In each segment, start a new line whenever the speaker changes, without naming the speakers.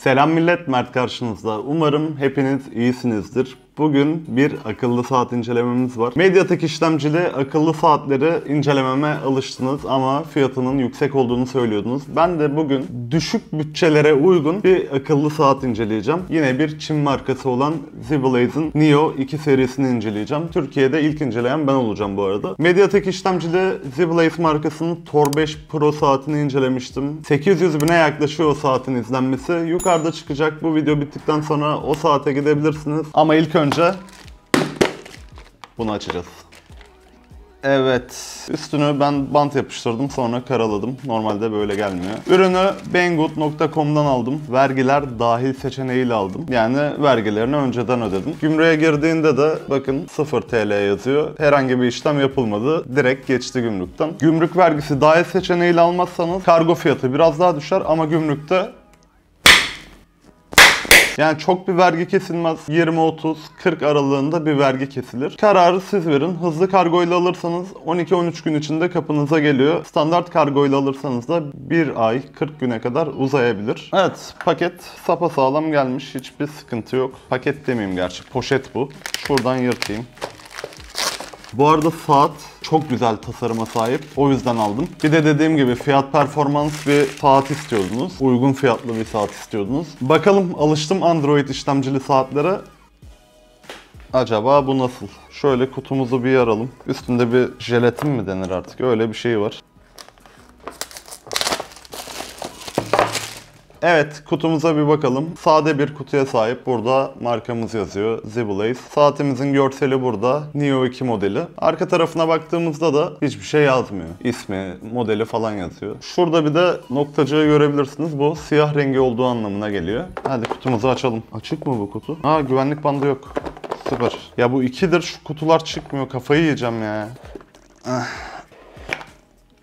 Selam millet, Mert karşınızda. Umarım hepiniz iyisinizdir. Bugün bir akıllı saat incelememiz var. Mediatek işlemcili akıllı saatleri incelememe alıştınız ama fiyatının yüksek olduğunu söylüyordunuz. Ben de bugün düşük bütçelere uygun bir akıllı saat inceleyeceğim. Yine bir Çin markası olan Ziblaze'in Neo 2 serisini inceleyeceğim. Türkiye'de ilk inceleyen ben olacağım bu arada. Mediatek işlemcili Ziblaze markasının Tor 5 Pro saatini incelemiştim. 800 bine yaklaşıyor o saatin izlenmesi. Yukarıda çıkacak, bu video bittikten sonra o saate gidebilirsiniz. Ama ilk önce bunu açacağız. Evet, üstünü ben bant yapıştırdım, sonra karaladım. Normalde böyle gelmiyor. Ürünü Banggood.com'dan aldım. Vergiler dahil seçeneğiyle aldım. Yani vergilerini önceden ödedim. Gümrüğe girdiğinde de bakın 0 TL yazıyor. Herhangi bir işlem yapılmadı. Direkt geçti gümrükten. Gümrük vergisi dahil seçeneğiyle almazsanız kargo fiyatı biraz daha düşer ama gümrükte yani çok bir vergi kesilmez. 20, 30, 40 aralığında bir vergi kesilir. Kararı siz verin. Hızlı kargoyla alırsanız 12-13 gün içinde kapınıza geliyor. Standart kargoyla alırsanız da 1 ay 40 güne kadar uzayabilir. Evet, paket sapasağlam gelmiş. Hiçbir sıkıntı yok. Paket demeyeyim gerçi. Poşet bu. Şuradan yırtayım. Bu arada saat çok güzel tasarıma sahip. O yüzden aldım. Bir de dediğim gibi fiyat performans bir saat istiyordunuz. Uygun fiyatlı bir saat istiyordunuz. Bakalım, alıştım Android işlemcili saatlere. Acaba bu nasıl? Şöyle kutumuzu bir yaralım. Üstünde bir jelatin mi denir artık? Öyle bir şey var. Evet, kutumuza bir bakalım. Sade bir kutuya sahip. Burada markamız yazıyor. Ziblaze. Saatimizin görseli burada. Neo 2 modeli. Arka tarafına baktığımızda da hiçbir şey yazmıyor. İsmi, modeli falan yazıyor. Şurada bir de noktacığı görebilirsiniz. Bu siyah rengi olduğu anlamına geliyor. Hadi kutumuzu açalım. Açık mı bu kutu? Aa, güvenlik bandı yok. Süper. Ya bu 2'dir, şu kutular çıkmıyor. Kafayı yiyeceğim ya.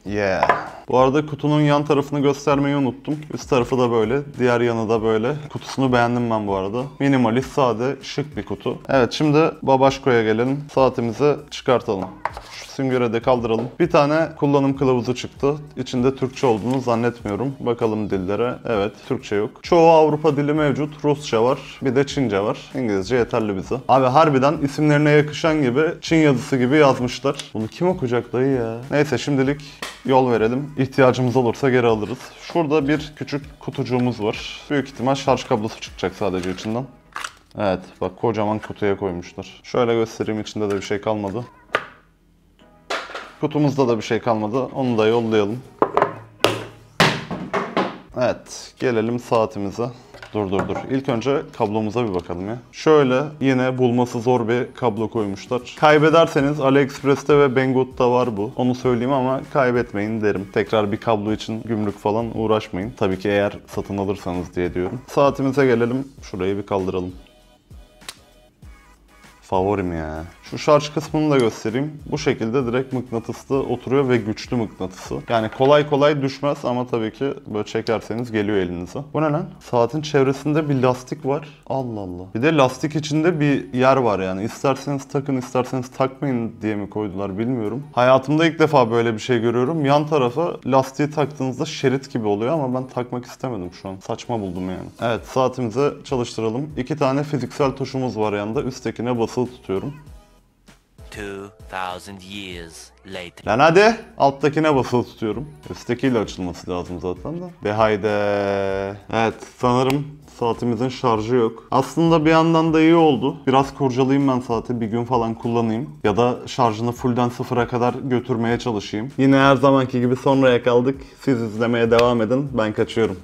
Yeah. Bu arada kutunun yan tarafını göstermeyi unuttum. Üst tarafı da böyle, diğer yanı da böyle. Kutusunu beğendim ben bu arada. Minimalist, sade, şık bir kutu. Evet, şimdi babaşkoya gelelim. Saatimizi çıkartalım. Şu süngere de kaldıralım. Bir tane kullanım kılavuzu çıktı. İçinde Türkçe olduğunu zannetmiyorum. Bakalım dillere. Evet, Türkçe yok. Çoğu Avrupa dili mevcut. Rusça var. Bir de Çince var. İngilizce yeterli bize. Abi harbiden isimlerine yakışan gibi Çin yazısı gibi yazmışlar. Bunu kim okuyacak dayı ya? Neyse, şimdilik yol verelim. İhtiyacımız olursa geri alırız. Şurada bir küçük kutucuğumuz var. Büyük ihtimal şarj kablosu çıkacak sadece içinden. Evet, bak kocaman kutuya koymuşlar. Şöyle göstereyim, içinde de bir şey kalmadı. Kutumuzda da bir şey kalmadı. Onu da yollayalım. Evet, gelelim saatimize. Dur. İlk önce kablomuza bir bakalım ya. Şöyle yine bulması zor bir kablo koymuşlar. Kaybederseniz AliExpress'te ve Banggood'da var bu. Onu söyleyeyim ama kaybetmeyin derim. Tekrar bir kablo için gümrük falan uğraşmayın. Tabii ki eğer satın alırsanız diye diyorum. Saatimize gelelim. Şurayı bir kaldıralım. Favorim ya. Şu şarj kısmını da göstereyim. Bu şekilde direkt mıknatıslı oturuyor ve güçlü mıknatısı. Yani kolay kolay düşmez ama tabii ki böyle çekerseniz geliyor elinize. Bu ne lan? Saatin çevresinde bir lastik var. Allah Allah. Bir de lastik içinde bir yer var yani. İsterseniz takın, isterseniz takmayın diye mi koydular bilmiyorum. Hayatımda ilk defa böyle bir şey görüyorum. Yan tarafa lastiği taktığınızda şerit gibi oluyor ama ben takmak istemedim şu an. Saçma buldum yani. Evet, saatimizi çalıştıralım. 2 tane fiziksel tuşumuz var yanında. Üsttekine basılı tutuyorum.
2000 years later.
Lan hadi. Alttakine basılı tutuyorum. Üsttekiyle açılması lazım zaten de. De haydi. Evet, sanırım saatimizin şarjı yok. Aslında bir yandan da iyi oldu. Biraz kurcalayayım ben saati. Bir gün falan kullanayım. Ya da şarjını fullden sıfıra kadar götürmeye çalışayım. Yine her zamanki gibi sonraya kaldık. Siz izlemeye devam edin. Ben kaçıyorum.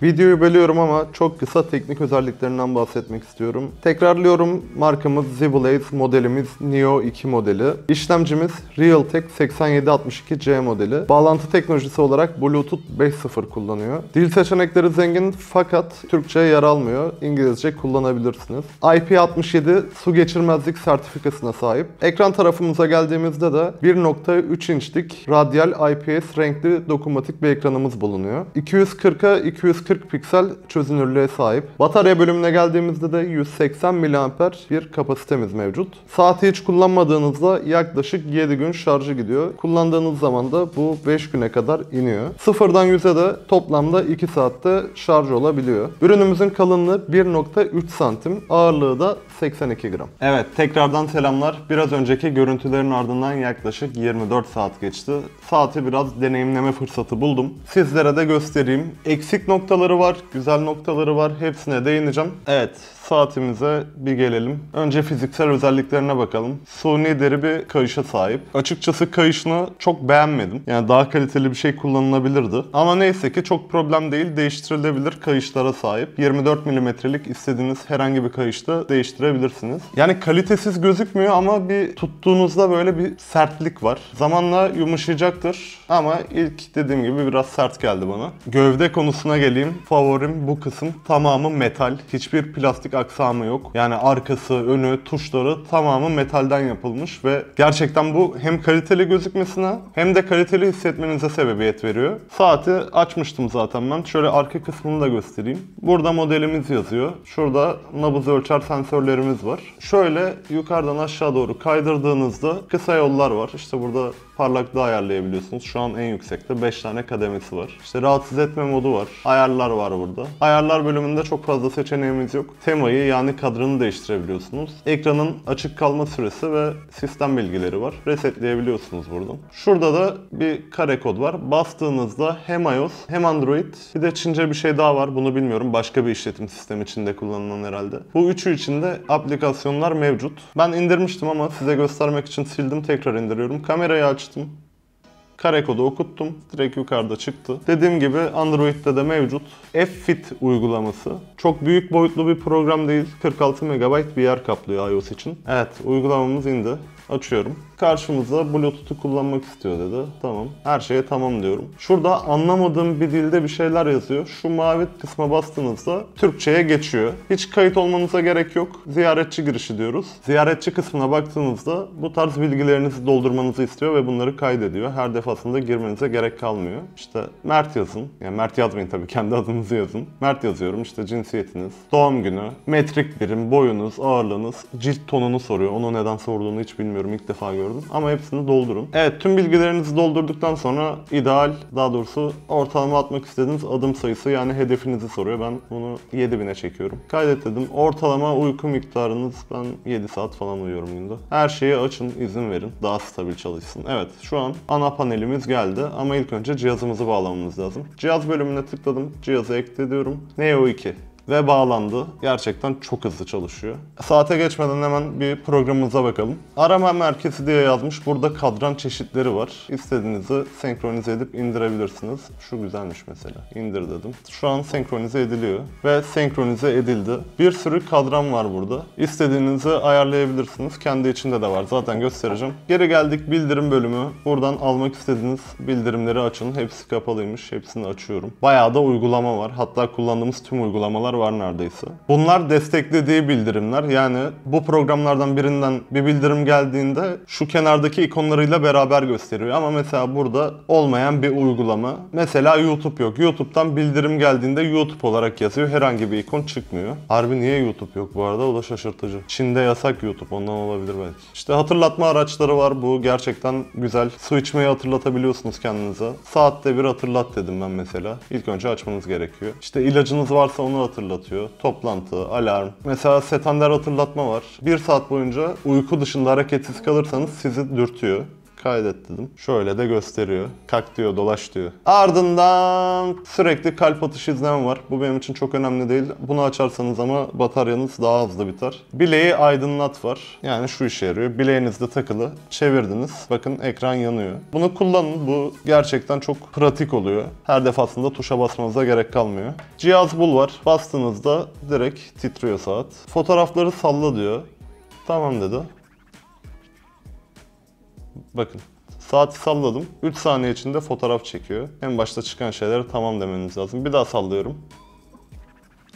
Videoyu bölüyorum ama çok kısa teknik özelliklerinden bahsetmek istiyorum. Tekrarlıyorum, markamız Ziblaze, modelimiz Neo 2 modeli. İşlemcimiz Realtek 8762C modeli. Bağlantı teknolojisi olarak Bluetooth 5.0 kullanıyor. Dil seçenekleri zengin fakat Türkçe yer almıyor. İngilizce kullanabilirsiniz. IP67 su geçirmezlik sertifikasına sahip. Ekran tarafımıza geldiğimizde de 1.3 inçlik radyal IPS renkli dokunmatik bir ekranımız bulunuyor. 240'a 240 140 piksel çözünürlüğe sahip. Batarya bölümüne geldiğimizde de 180 mAh bir kapasitemiz mevcut. Saati hiç kullanmadığınızda yaklaşık 7 gün şarjı gidiyor. Kullandığınız zaman da bu 5 güne kadar iniyor. Sıfırdan 100'e de toplamda 2 saatte şarj olabiliyor. Ürünümüzün kalınlığı 1.3 santim, ağırlığı da 82 gram. Evet, tekrardan selamlar. Biraz önceki görüntülerin ardından yaklaşık 24 saat geçti. Saati biraz deneyimleme fırsatı buldum. Sizlere de göstereyim. Eksik noktaları var, güzel noktaları var. Hepsine değineceğim. Evet, saatimize bir gelelim. Önce fiziksel özelliklerine bakalım. Suni deri bir kayışa sahip. Açıkçası kayışını çok beğenmedim. Yani daha kaliteli bir şey kullanılabilirdi. Ama neyse ki çok problem değil. Değiştirilebilir kayışlara sahip. 24 mm'lik istediğiniz herhangi bir kayışta değiştirebilirsiniz. Yani kalitesiz gözükmüyor ama bir tuttuğunuzda böyle bir sertlik var. Zamanla yumuşayacaktır ama ilk dediğim gibi biraz sert geldi bana. Gövde konusuna geleyim. Favorim bu kısım. Tamamı metal. Hiçbir plastik aksamı yok. Yani arkası, önü, tuşları tamamı metalden yapılmış ve gerçekten bu hem kaliteli gözükmesine hem de kaliteli hissetmenize sebebiyet veriyor. Saati açmıştım zaten ben. Şöyle arka kısmını da göstereyim. Burada modelimiz yazıyor. Şurada nabız ölçer sensörlerimiz var. Şöyle yukarıdan aşağı doğru kaydırdığınızda kısa yollar var. İşte burada parlaklığı ayarlayabiliyorsunuz. Şu an en yüksekte 5 tane kademesi var. İşte rahatsız etme modu var. Ayarlar var burada. Ayarlar bölümünde çok fazla seçeneğimiz yok. Temayı yani kadranı değiştirebiliyorsunuz. Ekranın açık kalma süresi ve sistem bilgileri var. Resetleyebiliyorsunuz buradan. Şurada da bir kare kod var. Bastığınızda hem iOS hem Android, bir de Çince bir şey daha var. Bunu bilmiyorum. Başka bir işletim sistemi içinde kullanılan herhalde. Bu üçü içinde aplikasyonlar mevcut. Ben indirmiştim ama size göstermek için sildim. Tekrar indiriyorum. Kamerayı açtım. Kare kodu okuttum. Direkt yukarıda çıktı. Dediğim gibi Android'de de mevcut. F-Fit uygulaması. Çok büyük boyutlu bir program değil. 46 MB bir yer kaplıyor iOS için. Evet, uygulamamız indi. Açıyorum. Karşımıza Bluetooth'u kullanmak istiyor dedi. Tamam. Her şeye tamam diyorum. Şurada anlamadığım bir dilde bir şeyler yazıyor. Şu mavi kısma bastığınızda Türkçe'ye geçiyor. Hiç kayıt olmanıza gerek yok. Ziyaretçi girişi diyoruz. Ziyaretçi kısmına baktığınızda bu tarz bilgilerinizi doldurmanızı istiyor ve bunları kaydediyor. Her defasında girmenize gerek kalmıyor. İşte Mert yazın. Yani Mert yazmayın tabii, kendi adınızı yazın. Mert yazıyorum. İşte cinsiyetiniz, doğum günü, metrik birim, boyunuz, ağırlığınız, cilt tonunu soruyor. Onu neden sorduğunu hiç bilmiyorum. İlk defa gördüm. Ama hepsini doldurun. Evet, tüm bilgilerinizi doldurduktan sonra ideal, daha doğrusu ortalama atmak istediğiniz adım sayısı yani hedefinizi soruyor. Ben bunu 7000'e çekiyorum. Kaydet dedim. Ortalama uyku miktarınız, ben 7 saat falan uyuyorum günde. Her şeyi açın, izin verin. Daha stabil çalışsın. Evet, şu an ana panelimiz geldi ama ilk önce cihazımızı bağlamamız lazım. Cihaz bölümüne tıkladım. Cihazı ekle diyorum. Neo 2. Ve bağlandı. Gerçekten çok hızlı çalışıyor. Saate geçmeden hemen bir programımıza bakalım. Arama merkezi diye yazmış. Burada kadran çeşitleri var. İstediğinizi senkronize edip indirebilirsiniz. Şu güzelmiş mesela. İndir dedim. Şu an senkronize ediliyor. Ve senkronize edildi. Bir sürü kadran var burada. İstediğinizi ayarlayabilirsiniz. Kendi içinde de var. Zaten göstereceğim. Geri geldik bildirim bölümü. Buradan almak istediğiniz bildirimleri açın. Hepsi kapalıymış. Hepsini açıyorum. Bayağı da uygulama var. Hatta kullandığımız tüm uygulamalar var neredeyse. Bunlar desteklediği bildirimler. Yani bu programlardan birinden bir bildirim geldiğinde şu kenardaki ikonlarıyla beraber gösteriyor. Ama mesela burada olmayan bir uygulama. Mesela YouTube yok. YouTube'dan bildirim geldiğinde YouTube olarak yazıyor. Herhangi bir ikon çıkmıyor. Harbi niye YouTube yok bu arada? O da şaşırtıcı. Çin'de yasak YouTube. Ondan olabilir belki. İşte hatırlatma araçları var. Bu gerçekten güzel. Su içmeyi hatırlatabiliyorsunuz kendinize. Saatte bir hatırlat dedim ben mesela. İlk önce açmanız gerekiyor. İşte ilacınız varsa onu hatırlatıyor. Toplantı, alarm. Mesela Setander hatırlatma var. 1 saat boyunca uyku dışında hareketsiz kalırsanız sizi dürtüyor. Kaydet dedim. Şöyle de gösteriyor. Kalk diyor, dolaş diyor. Ardından sürekli kalp atışı izleme var. Bu benim için çok önemli değil. Bunu açarsanız ama bataryanız daha hızlı biter. Bileği aydınlat var. Yani şu işe yarıyor. Bileğinizde takılı. Çevirdiniz. Bakın ekran yanıyor. Bunu kullanın. Bu gerçekten çok pratik oluyor. Her defasında tuşa basmanıza gerek kalmıyor. Cihaz bul var. Bastığınızda direkt titriyor saat. Fotoğrafları salla diyor. Tamam dedi. Bakın, saati salladım. 3 saniye içinde fotoğraf çekiyor. En başta çıkan şeylere tamam demeniz lazım. Bir daha sallıyorum.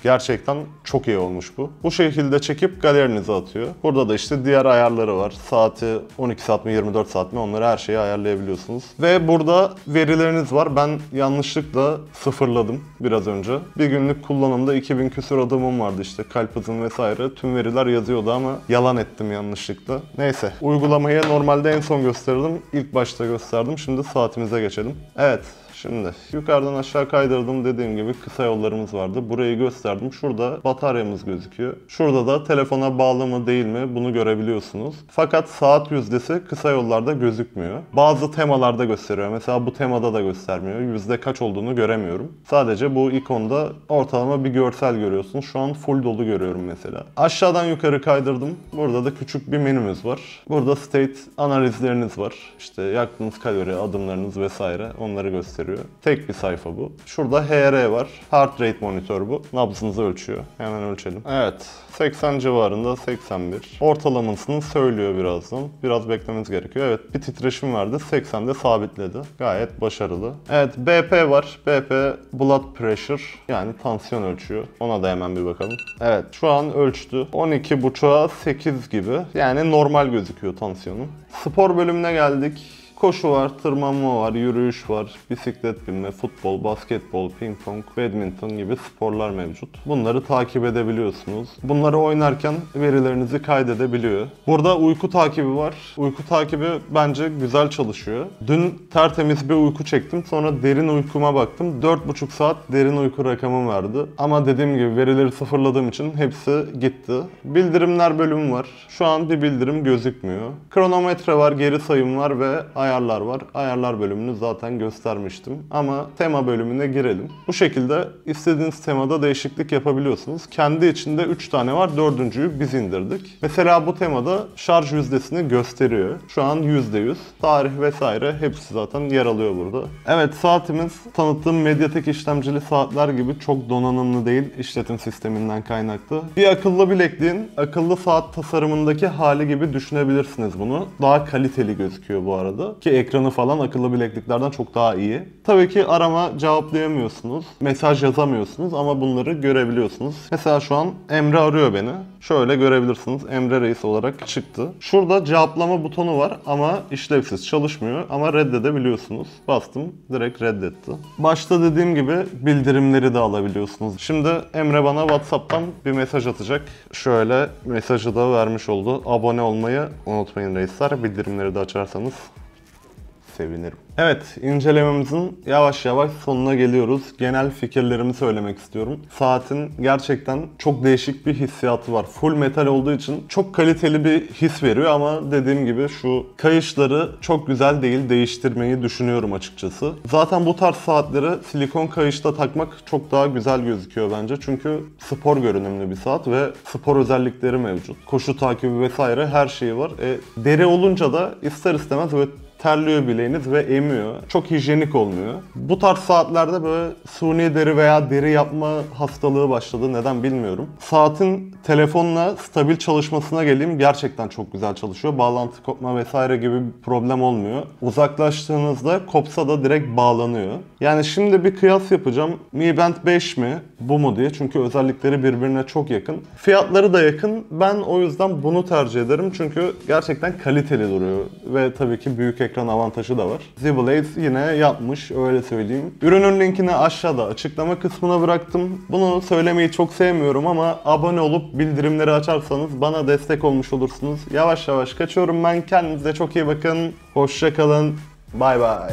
Gerçekten çok iyi olmuş bu. Bu şekilde çekip galerinize atıyor. Burada da işte diğer ayarları var. Saati 12 saat mi 24 saat mi, onları her şeyi ayarlayabiliyorsunuz. Ve burada verileriniz var. Ben yanlışlıkla sıfırladım biraz önce. Bir günlük kullanımda 2000 küsur adımım vardı, işte kalp hızım vesaire. Tüm veriler yazıyordu ama yalan ettim yanlışlıkla. Neyse, uygulamayı normalde en son gösterdim. İlk başta gösterdim. Şimdi saatimize geçelim. Evet. Şimdi yukarıdan aşağı kaydırdım, dediğim gibi kısa yollarımız vardı. Burayı gösterdim. Şurada bataryamız gözüküyor. Şurada da telefona bağlı mı değil mi bunu görebiliyorsunuz. Fakat saat yüzdesi kısa yollarda gözükmüyor. Bazı temalarda gösteriyor. Mesela bu temada da göstermiyor. Yüzde kaç olduğunu göremiyorum. Sadece bu ikonda ortalama bir görsel görüyorsunuz. Şu an full dolu görüyorum mesela. Aşağıdan yukarı kaydırdım. Burada da küçük bir menümüz var. Burada state analizleriniz var. İşte yaktığınız kalori, adımlarınız vesaire, onları gösteriyor. Tek bir sayfa bu. Şurada HR var. Heart rate monitör bu. Nabzınızı ölçüyor. Hemen ölçelim. Evet. 80 civarında, 81. Ortalamasını söylüyor birazdan. Biraz beklemeniz gerekiyor. Evet, bir titreşim vardı. 80'de sabitledi. Gayet başarılı. Evet, BP var. BP blood pressure, yani tansiyon ölçüyor. Ona da hemen bir bakalım. Evet, şu an ölçtü. 12.5'a 8 gibi. Yani normal gözüküyor tansiyonu. Spor bölümüne geldik. Koşu var, tırmanma var, yürüyüş var, bisiklet binme, futbol, basketbol, ping pong, badminton gibi sporlar mevcut. Bunları takip edebiliyorsunuz. Bunları oynarken verilerinizi kaydedebiliyor. Burada uyku takibi var. Uyku takibi bence güzel çalışıyor. Dün tertemiz bir uyku çektim. Sonra derin uykuma baktım. 4,5 saat derin uyku rakamım vardı. Ama dediğim gibi verileri sıfırladığım için hepsi gitti. Bildirimler bölümü var. Şu an bir bildirim gözükmüyor. Kronometre var, geri sayım var ve ayarlar var. Ayarlar bölümünü zaten göstermiştim. Ama tema bölümüne girelim. Bu şekilde istediğiniz temada değişiklik yapabiliyorsunuz. Kendi içinde 3 tane var. 4.'yü biz indirdik. Mesela bu temada şarj yüzdesini gösteriyor. Şu an %100. Tarih vesaire hepsi zaten yer alıyor burada. Evet, saatimiz tanıttığım Mediatek işlemcili saatler gibi çok donanımlı değil, işletim sisteminden kaynaklı. Bir akıllı bilekliğin akıllı saat tasarımındaki hali gibi düşünebilirsiniz bunu. Daha kaliteli gözüküyor bu arada. Ki ekranı falan akıllı bilekliklerden çok daha iyi. Tabii ki arama cevaplayamıyorsunuz. Mesaj yazamıyorsunuz ama bunları görebiliyorsunuz. Mesela şu an Emre arıyor beni. Şöyle görebilirsiniz. Emre Reis olarak çıktı. Şurada cevaplama butonu var ama işlevsiz, çalışmıyor. Ama reddedebiliyorsunuz. Bastım, direkt reddetti. Başta dediğim gibi bildirimleri de alabiliyorsunuz. Şimdi Emre bana WhatsApp'tan bir mesaj atacak. Şöyle mesajı da vermiş oldu. Abone olmayı unutmayın reisler. Bildirimleri de açarsanız sevinirim. Evet, incelememizin yavaş yavaş sonuna geliyoruz. Genel fikirlerimi söylemek istiyorum. Saatin gerçekten çok değişik bir hissiyatı var. Full metal olduğu için çok kaliteli bir his veriyor ama dediğim gibi şu kayışları çok güzel değil, değiştirmeyi düşünüyorum açıkçası. Zaten bu tarz saatleri silikon kayışta takmak çok daha güzel gözüküyor bence. Çünkü spor görünümlü bir saat ve spor özellikleri mevcut. Koşu takibi vesaire her şeyi var. Deri olunca da ister istemez böyle terliyor bileğiniz ve emiyor. Çok hijyenik olmuyor. Bu tarz saatlerde böyle suni deri veya deri yapma hastalığı başladı. Neden bilmiyorum. Saatin telefonla stabil çalışmasına geleyim. Gerçekten çok güzel çalışıyor. Bağlantı kopma vesaire gibi bir problem olmuyor. Uzaklaştığınızda kopsa da direkt bağlanıyor. Yani şimdi bir kıyas yapacağım. Mi Band 5 mi? Bu mu diye. Çünkü özellikleri birbirine çok yakın. Fiyatları da yakın. Ben o yüzden bunu tercih ederim. Çünkü gerçekten kaliteli duruyor. Ve tabii ki büyük ekran avantajı da var. Z-Blaze yine yapmış, öyle söyleyeyim. Ürünün linkini aşağıda açıklama kısmına bıraktım. Bunu söylemeyi çok sevmiyorum ama abone olup bildirimleri açarsanız bana destek olmuş olursunuz. Yavaş yavaş kaçıyorum ben. Kendinize çok iyi bakın. Hoşça kalın. Bay bay.